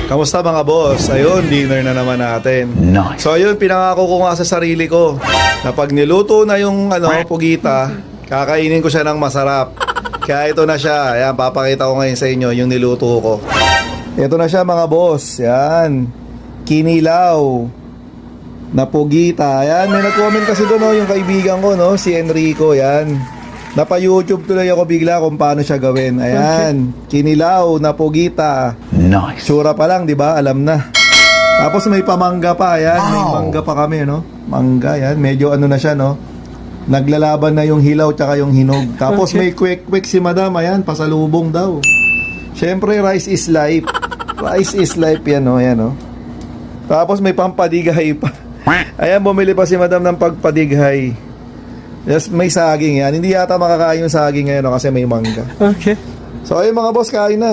Kamusta mga boss? Ayun, dinner na naman natin. Nice. So ayun, pinangako ko nga sa sarili ko na pag niluto na yung pugita, kakainin ko siya ng masarap. Kaya ito na siya. Ayan, papakita ko ngayon sa inyo yung niluto ko. Ito na siya mga boss. Yan. Kinilaw na pugita. Ayan, may nag-comment kasi doon yung kaibigan ko, no? Si Enrico. Yan. Napa-YouTube tuloy ako bigla kung paano siya gawin. Ayan. Kinilaw na pugita. Nice. Sura pa lang, di ba? Alam na. Tapos may pamangga pa. Ayan. May mangga pa kami, no? Mangga, yan. Medyo ano na siya, no? Naglalaban na yung hilaw tsaka yung hinog. Tapos may quick si madam. Ayan, pasalubong daw. Syempre, rice is life. Rice is life yan, no? Ayan, no? Tapos may pampadighay pa. Ayan, bumili pa si madam ng pagpadighay. Yes, may saging yan. Hindi yata makakain yung saging ngayon, no? Kasi may mangga. Okay. So ayun mga boss, kain na.